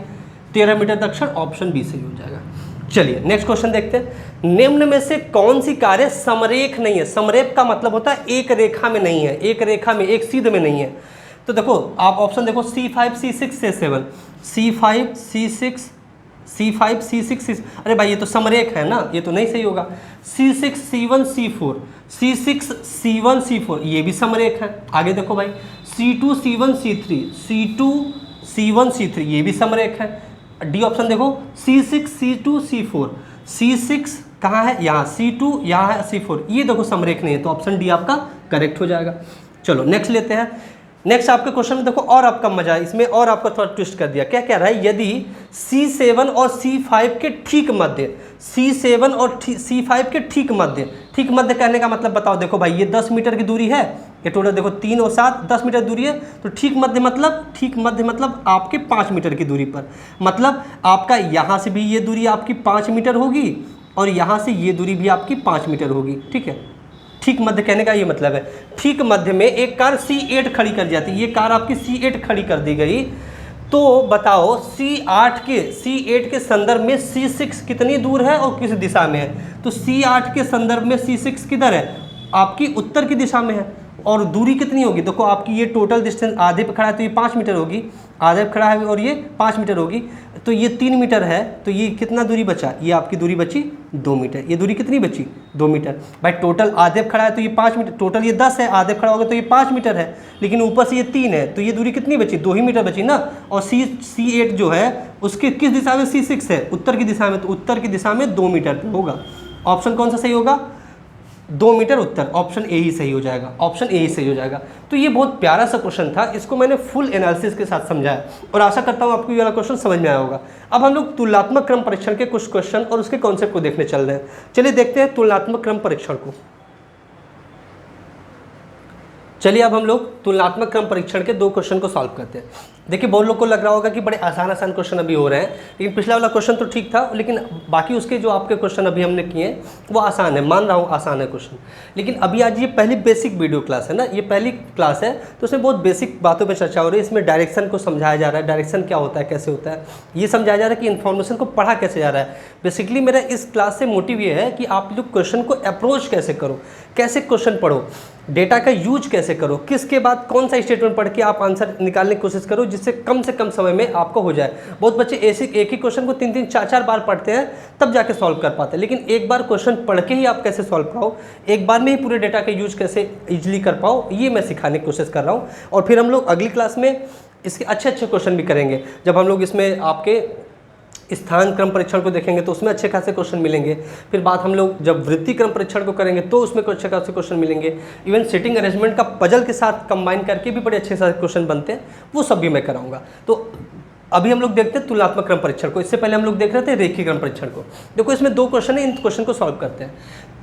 13 मीटर दक्षिण, ऑप्शन बी सही हो जाएगा। चलिए नेक्स्ट क्वेश्चन देखते हैं। निम्न में से कौन सी कार्य समरेख नहीं है, समरेख का मतलब होता है एक रेखा में नहीं है, एक रेखा में, एक सीध में नहीं है। तो देखो आप ऑप्शन देखो, C5, C6, C7, C5, C6, C5, C6, C6, अरे भाई ये तो समरेख है ना, ये तो नहीं सही होगा। C6, C1, C4, C6, C1, C4 ये भी समरेख है। आगे देखो भाई, C2, C1, C3, C2, C1, C3 ये भी समरेख है। डी ऑप्शन देखो, C6, C2, C4, C6 कहाँ है, यहाँ, C2 यहाँ है, C4 ये देखो समरेख नहीं है, तो ऑप्शन डी आपका करेक्ट हो जाएगा। चलो नेक्स्ट लेते हैं। नेक्स्ट आपके क्वेश्चन में देखो और आपका मजा है इसमें, और आपका थोड़ा ट्विस्ट कर दिया। क्या कह रहा है, यदि C7 और C5 के ठीक मध्य, C7 और C5 के ठीक मध्य कहने का मतलब बताओ। देखो भाई ये 10 मीटर की दूरी है, ये टोटल देखो 3 और 7 10 मीटर दूरी है, तो ठीक मध्य मतलब आपके 5 मीटर की दूरी पर, मतलब आपका यहाँ से भी ये दूरी आपकी 5 मीटर होगी और यहाँ से ये दूरी भी आपकी 5 मीटर होगी। ठीक है, ठीक मध्य कहने का ये मतलब है, ठीक मध्य में एक कार C8 खड़ी कर जाती है, ये कार आपकी C8 खड़ी कर दी गई, तो बताओ C8 के संदर्भ में C6 कितनी दूर है और किस दिशा में है। तो C8 के संदर्भ में C6 किधर है, आपकी उत्तर की दिशा में है, और दूरी कितनी होगी, देखो आपकी ये टोटल डिस्टेंस आधे पे खड़ा है तो ये 5 मीटर होगी, आधे पे खड़ा है और ये 5 मीटर होगी, तो ये 3 मीटर है, तो ये कितना दूरी बचा, ये आपकी दूरी बची 2 मीटर। ये दूरी कितनी बची, 2 मीटर। भाई टोटल आधे पे खड़ा है तो ये 5 मीटर, टोटल ये 10 है, आधे पे खड़ा होगा तो ये 5 मीटर है, लेकिन ऊपर से ये 3 है, तो ये दूरी कितनी बची, 2 ही मीटर बची ना। और C8 जो है उसके किस दिशा में, C6 है, उत्तर की दिशा में, तो उत्तर की दिशा में 2 मीटर पे होगा। ऑप्शन कौन सा सही होगा, 2 मीटर उत्तर, ऑप्शन ए ही सही हो जाएगा, ऑप्शन ए ही सही हो जाएगा। तो ये बहुत प्यारा सा क्वेश्चन था, इसको मैंने फुल एनालिसिस के साथ समझाया और आशा करता हूँ आपको ये वाला क्वेश्चन समझ में आया होगा। अब हम लोग तुलनात्मक क्रम परीक्षण के कुछ क्वेश्चन और उसके कॉन्सेप्ट को देखने चल रहे हैं। चलिए देखते हैं तुलनात्मक क्रम परीक्षण को। चलिए अब हम लोग तुलनात्मक क्रम परीक्षण के 2 क्वेश्चन को सॉल्व करते हैं। देखिए बहुत लोग को लग रहा होगा कि बड़े आसान क्वेश्चन अभी हो रहे हैं, लेकिन पिछला वाला क्वेश्चन तो ठीक था, लेकिन बाकी उसके जो आपके क्वेश्चन अभी हमने किए हैं वो आसान है, मान रहा हूँ आसान है क्वेश्चन। लेकिन अभी आज ये पहली बेसिक वीडियो क्लास है ना, ये पहली क्लास है, तो उसमें बहुत बेसिक बातों पर चर्चा हो रही है। इसमें डायरेक्शन को समझाया जा रहा है, डायरेक्शन क्या होता है, कैसे होता है, ये समझाया जा रहा है कि इन्फॉर्मेशन को पढ़ा कैसे जा रहा है। बेसिकली मेरा इस क्लास से मोटिव ये है कि आप लोग क्वेश्चन को अप्रोच कैसे करो, कैसे क्वेश्चन पढ़ो, डेटा का यूज कैसे करो, किसके बाद कौन सा स्टेटमेंट पढ़ के आप आंसर निकालने की कोशिश करो, जिससे कम से कम समय में आपको हो जाए। बहुत बच्चे ऐसे एक ही क्वेश्चन को 3-3, 4-4 बार पढ़ते हैं तब जाके सॉल्व कर पाते हैं, लेकिन एक बार क्वेश्चन पढ़ के ही आप कैसे सॉल्व पाओ, एक बार में ही पूरे डेटा का यूज कैसे इजीली कर पाओ, ये मैं सिखाने की कोशिश कर रहा हूँ। और फिर हम लोग अगली क्लास में इसके अच्छे क्वेश्चन भी करेंगे। जब हम लोग इसमें आपके स्थान क्रम परीक्षण को देखेंगे तो उसमें अच्छे खासे क्वेश्चन मिलेंगे। फिर बात हम लोग जब वृत्ति क्रम परीक्षण को करेंगे तो उसमें कुछ अच्छे खासे क्वेश्चन मिलेंगे। इवन सिटिंग अरेंजमेंट का पजल के साथ कंबाइन करके भी बड़े अच्छे खासे क्वेश्चन बनते हैं, वो सब भी मैं कराऊंगा। तो अभी हम लोग देखते हैं तुलनात्मक क्रम परीक्षण को। इससे पहले हम लोग देख रहे थे रेखीय क्रम परीक्षण को। देखो इसमें 2 क्वेश्चन है, इन क्वेश्चन को सॉल्व करते हैं।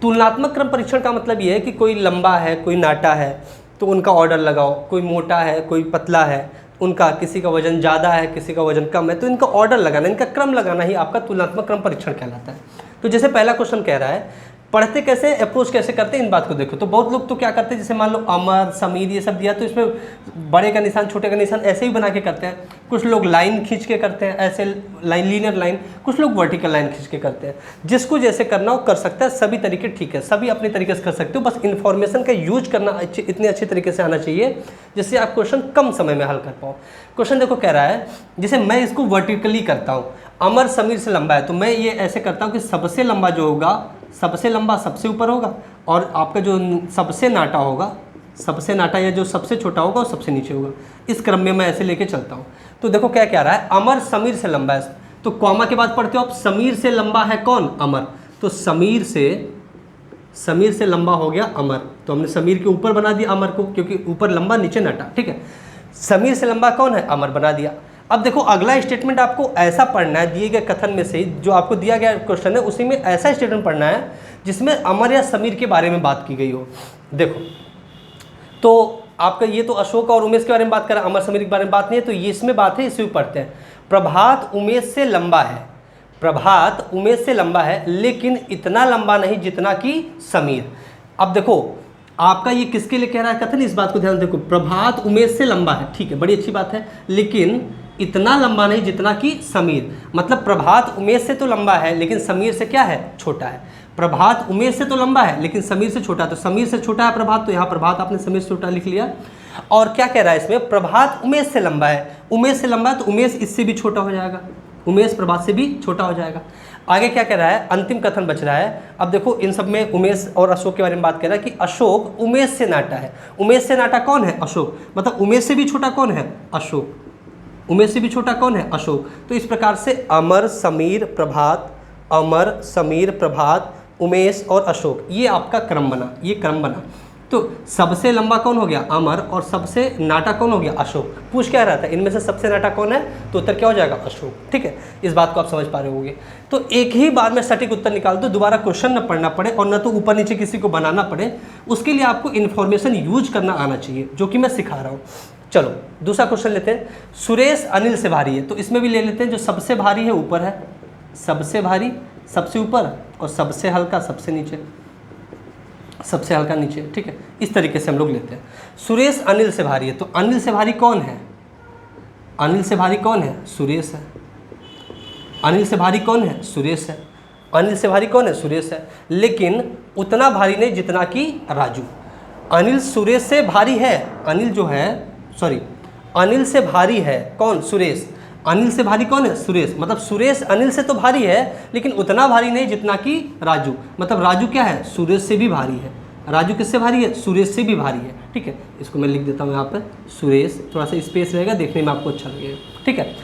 तुलनात्मक क्रम परीक्षण का मतलब ये है कि कोई लंबा है, कोई नाटा है, तो उनका ऑर्डर लगाओ, कोई मोटा है, कोई पतला है, उनका किसी का वजन ज़्यादा है, किसी का वजन कम है, तो इनका ऑर्डर लगाना, इनका क्रम लगाना ही आपका तुलनात्मक क्रम परीक्षण कहलाता है। तो जैसे पहला क्वेश्चन कह रहा है, पढ़ते कैसे, अप्रोच कैसे करते हैं, इन बात को देखो। तो बहुत लोग तो क्या करते हैं, जैसे मान लो अमर, समीर ये सब दिया तो इसमें बड़े का निशान छोटे का निशान ऐसे ही बना के करते हैं। कुछ लोग लाइन खींच के करते हैं, ऐसे लाइन, लीनियर लाइन, कुछ लोग वर्टिकल लाइन खींच के करते हैं। जिसको जैसे करना हो कर सकता है, सभी तरीके ठीक है, सभी अपने तरीके से कर सकते हो। बस इन्फॉर्मेशन का यूज करना इतने अच्छे तरीके से आना चाहिए जिससे आप क्वेश्चन कम समय में हल कर पाओ। क्वेश्चन देखो कह रहा है, जैसे मैं इसको वर्टिकली करता हूँ, अमर समीर से लंबा है, तो मैं ये ऐसे करता हूँ कि सबसे लंबा जो होगा, सबसे लंबा सबसे ऊपर होगा, और आपका जो सबसे नाटा होगा, सबसे नाटा या जो सबसे छोटा होगा वो सबसे नीचे होगा। इस क्रम में मैं ऐसे लेके चलता हूँ। तो देखो क्या कह रहा है, अमर समीर से लंबा है, तो कॉमा के बाद पढ़ते हो आप, समीर से लंबा है कौन, अमर, तो समीर से लंबा हो गया अमर। तो हमने समीर के ऊपर बना दिया अमर को, क्योंकि ऊपर लंबा नीचे नाटा, ठीक है। समीर से लंबा कौन है, अमर बना दिया। अब देखो अगला स्टेटमेंट आपको ऐसा पढ़ना है, दिए गए कथन में से जो आपको दिया गया क्वेश्चन है उसी में ऐसा स्टेटमेंट पढ़ना है जिसमें अमर या समीर के बारे में बात की गई हो। देखो तो आपका ये तो अशोक और उमेश के बारे में बात कर रहा है, अमर समीर के बारे में बात नहीं है, तो ये इसमें बात है, इसी पढ़ते हैं। प्रभात उमेश से लंबा है, प्रभात उमेश से लंबा है लेकिन इतना लंबा नहीं जितना कि समीर। अब देखो आपका ये किसके लिए कह रहा है कथन, इस बात को ध्यान देखो, प्रभात उमेश से लंबा है, ठीक है, बड़ी अच्छी बात है, लेकिन इतना लंबा नहीं जितना कि समीर। मतलब प्रभात उमेश से तो लंबा है लेकिन समीर से क्या है, छोटा है। प्रभात उमेश से तो लंबा है लेकिन समीर से छोटा, तो समीर से छोटा है प्रभात, तो यहाँ प्रभात आपने समीर से छोटा लिख लिया। और क्या कह रहा है इसमें, प्रभात उमेश से लंबा है, उमेश से लंबा है तो उमेश इससे भी छोटा हो जाएगा, उमेश प्रभात से भी छोटा हो जाएगा। आगे क्या कह रहा है, अंतिम कथन बच रहा है। अब देखो इन सब में उमेश और अशोक के बारे में बात कर रहा है कि अशोक उमेश से नाटा है। उमेश से नाटा कौन है, अशोक, मतलब उमेश से भी छोटा कौन है, अशोक, उमेश से भी छोटा कौन है, अशोक। तो इस प्रकार से अमर समीर प्रभात, अमर समीर प्रभात, उमेश और अशोक, ये आपका क्रम बना, ये क्रम बना। तो सबसे लंबा कौन हो गया, अमर, और सबसे नाटा कौन हो गया, अशोक। पूछ क्या रहा था, इनमें से सबसे नाटा कौन है, तो उत्तर क्या हो जाएगा, अशोक, ठीक है। इस बात को आप समझ पा रहे होंगे। तो एक ही बार में सटीक उत्तर निकाल दो, दोबारा क्वेश्चन न पढ़ना पड़े और न तो ऊपर नीचे किसी को बनाना पड़े। उसके लिए आपको इन्फॉर्मेशन यूज करना आना चाहिए, जो कि मैं सिखा रहा हूँ। चलो दूसरा क्वेश्चन लेते हैं। सुरेश अनिल से भारी है, तो इसमें भी ले लेते हैं, जो सबसे भारी है ऊपर है, सबसे भारी सबसे ऊपर, और सबसे हल्का सबसे नीचे, सबसे हल्का नीचे, ठीक है। इस तरीके से हम लोग लेते हैं। सुरेश अनिल से भारी है, तो अनिल से भारी कौन है, अनिल से भारी कौन है, सुरेश है। अनिल से भारी कौन है, सुरेश है। अनिल से भारी कौन है, सुरेश है, लेकिन उतना भारी नहीं जितना कि राजू। अनिल सुरेश से भारी है, अनिल जो है, सॉरी, अनिल से भारी है कौन, सुरेश। अनिल से भारी कौन है, सुरेश, मतलब सुरेश अनिल से तो भारी है लेकिन उतना भारी नहीं जितना कि राजू। मतलब राजू क्या है, सुरेश से भी भारी है। राजू किससे भारी है, सुरेश से भी भारी है, ठीक है। इसको मैं लिख देता हूँ यहाँ पर, सुरेश, थोड़ा सा स्पेस रहेगा, देखने में आपको अच्छा लगेगा, ठीक है।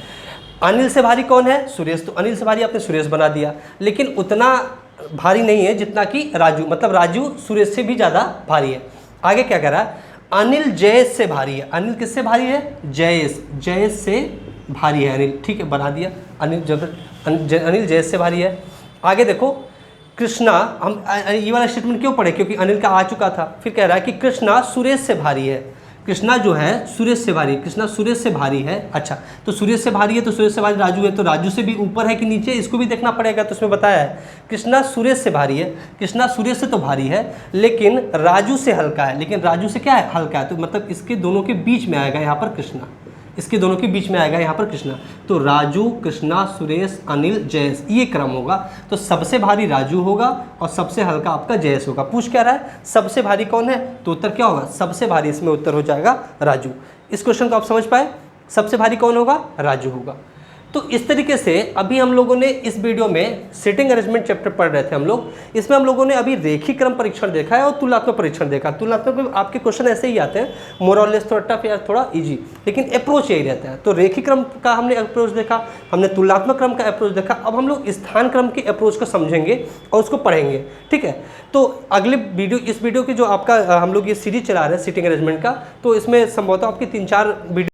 अनिल से भारी कौन है, सुरेश, तो अनिल से भारी आपने सुरेश बना दिया, लेकिन उतना भारी नहीं है जितना कि राजू, मतलब राजू सुरेश से भी ज़्यादा भारी है। आगे क्या कह रहा है, अनिल जयेश से भारी है। अनिल किससे भारी है, जयेश, जयेश से भारी है अनिल, ठीक है, बना दिया। अनिल जयेश से भारी है। आगे देखो कृष्णा, हम ये वाला स्टेटमेंट क्यों पढ़े, क्योंकि अनिल का आ चुका था। फिर कह रहा है कि कृष्णा सुरेश से भारी है। कृष्णा जो है सुरेश से भारी, कृष्णा सुरेश से भारी है। अच्छा, तो सुरेश से भारी है, तो सुरेश से भारी राजू है, तो राजू से भी ऊपर है कि नीचे, इसको भी देखना पड़ेगा। तो उसमें बताया है कृष्णा सुरेश से भारी है, कृष्णा सुरेश से तो भारी है लेकिन राजू से हल्का है, लेकिन राजू से क्या है, हल्का है, तो मतलब इसके दोनों के बीच में आएगा यहाँ पर कृष्णा, इसके दोनों के बीच में आएगा यहाँ पर कृष्णा। तो राजू, कृष्णा, सुरेश, अनिल, जयेश, ये क्रम होगा। तो सबसे भारी राजू होगा और सबसे हल्का आपका जयेश होगा। पूछ क्या रहा है, सबसे भारी कौन है, तो उत्तर क्या होगा, सबसे भारी, इसमें उत्तर हो जाएगा राजू। इस क्वेश्चन को आप समझ पाए, सबसे भारी कौन होगा, राजू होगा। तो इस तरीके से अभी हम लोगों ने इस वीडियो में सिटिंग अरेंजमेंट चैप्टर पढ़ रहे थे हम लोग। इसमें हम लोगों ने अभी रेखी क्रम परीक्षण देखा है और तुलनात्मक परीक्षण देखा। तुलनात्मक में आपके क्वेश्चन ऐसे ही आते हैं, मोर और लेस, थोड़ा टफ या थोड़ा इजी, लेकिन अप्रोच यही रहता है। तो रेखी क्रम का हमने अप्रोच देखा, हमने तुलनात्मक क्रम का अप्रोच देखा। अब हम लोग स्थान क्रम के अप्रोच को समझेंगे और उसको पढ़ेंगे, ठीक है। तो अगले वीडियो, इस वीडियो की जो आपका हम लोग ये सीरीज चला रहे हैं सिटिंग अरेंजमेंट का, तो इसमें संभवतः आपकी 3-4 वीडियो